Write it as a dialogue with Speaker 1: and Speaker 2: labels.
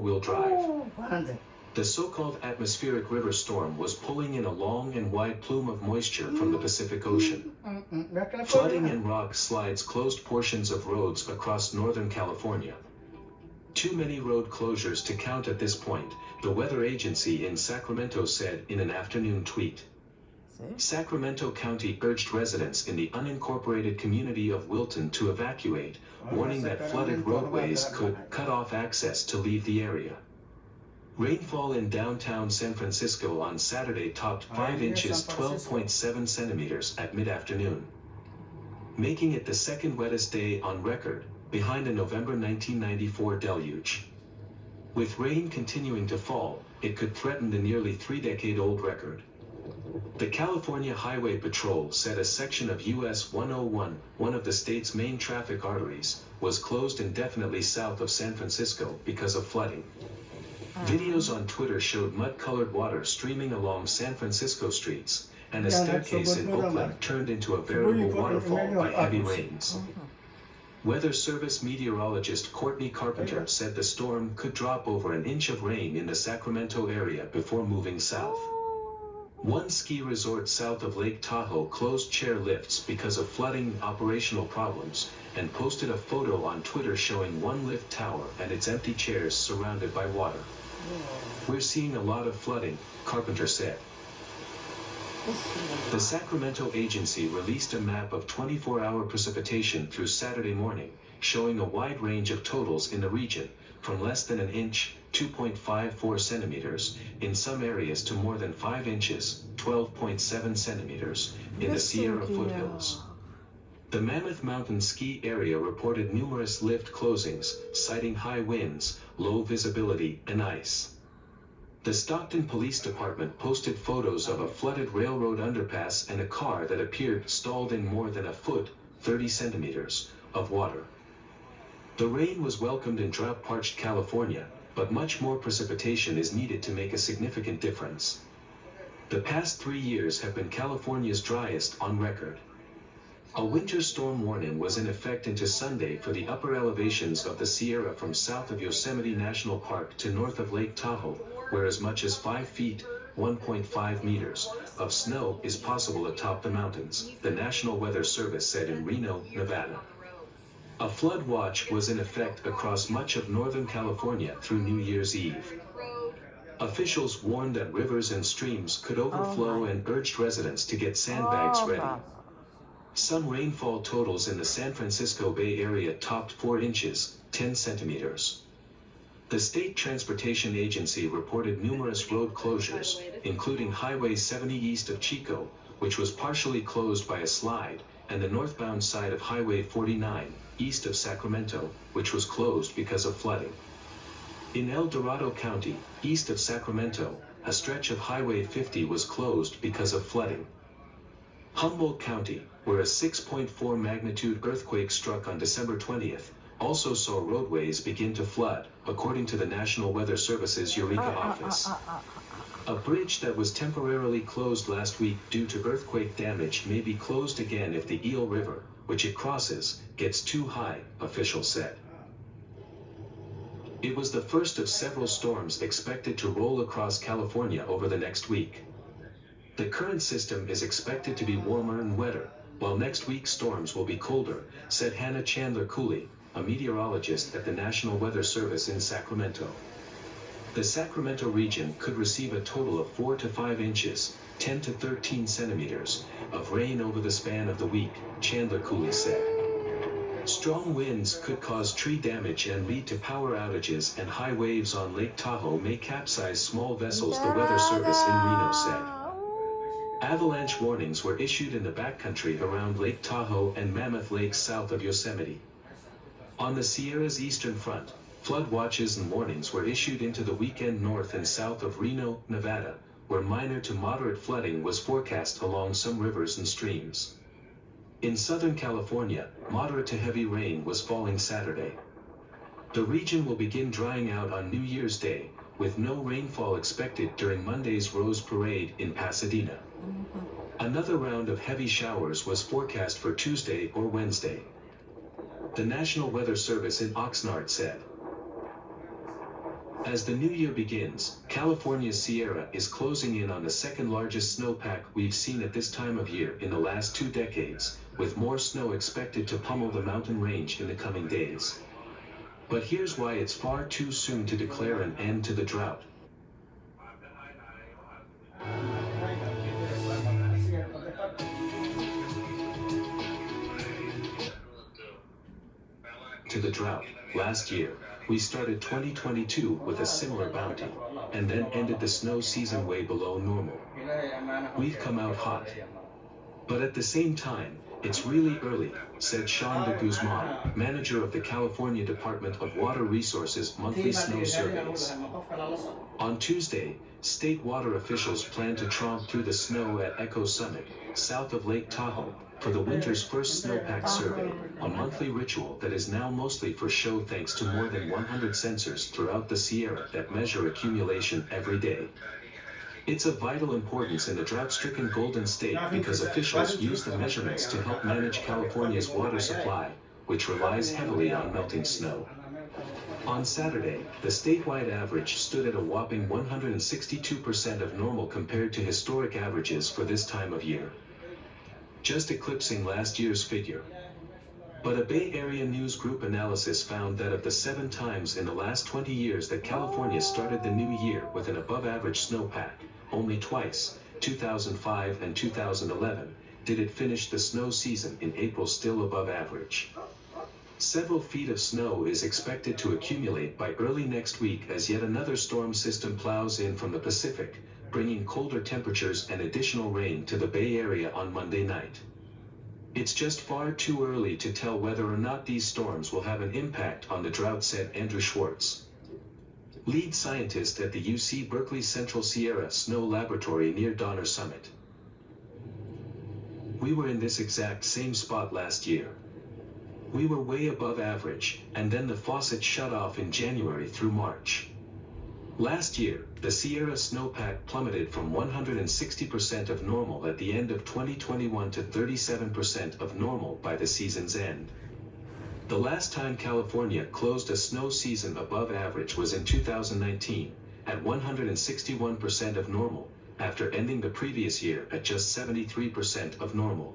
Speaker 1: four-wheel drive. The so-called atmospheric river storm was pulling in a long and wide plume of moisture from the Pacific Ocean. Flooding and rock slides closed portions of roads across Northern California. Too many road closures to count at this point, the weather agency in Sacramento said in an afternoon tweet. Sacramento County urged residents in the unincorporated community of Wilton to evacuate, warning that flooded roadways could cut off access to leave the area. Rainfall in downtown San Francisco on Saturday topped 5 inches 12.7 centimeters at mid-afternoon, making it the second wettest day on record, behind a November 1994 deluge. With rain continuing to fall, it could threaten the nearly 3-decade-old record. The California Highway Patrol said a section of US 101, one of the state's main traffic arteries, was closed indefinitely south of San Francisco because of flooding. Videos on Twitter showed mud-colored water streaming along San Francisco streets, and a staircase in Oakland turned into a veritable waterfall by heavy rains. Weather Service meteorologist Courtney Carpenter said the storm could drop over an inch of rain in the Sacramento area before moving south. One ski resort south of Lake Tahoe closed chairlifts because of flooding operational problems, and posted a photo on Twitter showing one lift tower and its empty chairs surrounded by water. "We're seeing a lot of flooding," Carpenter said. The Sacramento agency released a map of 24-hour precipitation through Saturday morning, showing a wide range of totals in the region, from less than an inch, 2.54 centimeters, in some areas to more than 5 inches, 12.7 centimeters, in the Sierra foothills. The Mammoth Mountain ski area reported numerous lift closings, citing high winds, low visibility, and ice. The Stockton Police Department posted photos of a flooded railroad underpass and a car that appeared stalled in more than a foot, 30 centimeters, of water. The rain was welcomed in drought-parched California, but much more precipitation is needed to make a significant difference. The past 3 years have been California's driest on record. A winter storm warning was in effect into Sunday for the upper elevations of the Sierra from south of Yosemite National Park to north of Lake Tahoe, where as much as 5 feet, 1.5 meters, of snow is possible atop the mountains, the National Weather Service said in Reno, Nevada. A flood watch was in effect across much of Northern California through New Year's Eve. Officials warned that rivers and streams could overflow and urged residents to get sandbags ready. Some rainfall totals in the San Francisco Bay Area topped 4 inches, 10 centimeters. The State Transportation Agency reported numerous road closures, including Highway 70 east of Chico, which was partially closed by a slide, and the northbound side of Highway 49, east of Sacramento, which was closed because of flooding. In El Dorado County, east of Sacramento, a stretch of Highway 50 was closed because of flooding. Humboldt County, where a 6.4 magnitude earthquake struck on December 20th, also saw roadways begin to flood, according to the National Weather Service's Eureka office. A bridge that was temporarily closed last week due to earthquake damage may be closed again if the Eel River, which it crosses, gets too high, officials said. It was the first of several storms expected to roll across California over the next week. The current system is expected to be warmer and wetter, while next week's storms will be colder, said Hannah Chandler Cooley, a meteorologist at the National Weather Service in Sacramento. The Sacramento region could receive a total of 4 to 5 inches, 10 to 13 centimeters, of rain over the span of the week, Chandler Cooley said. Strong winds could cause tree damage and lead to power outages, and high waves on Lake Tahoe may capsize small vessels, the Weather Service in Reno said. Avalanche warnings were issued in the backcountry around Lake Tahoe and Mammoth Lake south of Yosemite. On the Sierra's eastern front, flood watches and warnings were issued into the weekend north and south of Reno, Nevada, where minor to moderate flooding was forecast along some rivers and streams. In Southern California, moderate to heavy rain was falling Saturday. The region will begin drying out on New Year's Day, with no rainfall expected during Monday's Rose Parade in Pasadena. Another round of heavy showers was forecast for Tuesday or Wednesday. The National Weather Service in Oxnard said. As the new year begins, California's Sierra is closing in on the second largest snowpack we've seen at this time of year in the last 2 decades, with more snow expected to pummel the mountain range in the coming days. But here's why it's far too soon to declare an end to the drought. Last year, we started 2022 with a similar bounty, and then ended the snow season way below normal. We've come out hot. But at the same time, it's really early, said Sean de Guzman, manager of the California Department of Water Resources monthly snow surveys. On Tuesday, state water officials plan to tromp through the snow at Echo Summit, south of Lake Tahoe, for the winter's first snowpack survey, a monthly ritual that is now mostly for show thanks to more than 100 sensors throughout the Sierra that measure accumulation every day. It's of vital importance in the drought-stricken Golden State because officials use the measurements to help manage California's water supply, which relies heavily on melting snow. On Saturday, the statewide average stood at a whopping 162% of normal compared to historic averages for this time of year, just eclipsing last year's figure. But a Bay Area News Group analysis found that of the 7 times in the last 20 years that California started the new year with an above-average snowpack, only twice, 2005 and 2011, did it finish the snow season in April still above average. Several feet of snow is expected to accumulate by early next week as yet another storm system plows in from the Pacific, bringing colder temperatures and additional rain to the Bay Area on Monday night. It's just far too early to tell whether or not these storms will have an impact on the drought, said Andrew Schwartz, lead scientist at the UC Berkeley Central Sierra Snow Laboratory near Donner Summit. We were in this exact same spot last year. We were way above average, and then the faucet shut off in January through March. Last year, the Sierra snowpack plummeted from 160% of normal at the end of 2021 to 37% of normal by the season's end. The last time California closed a snow season above average was in 2019, at 161% of normal, after ending the previous year at just 73% of normal.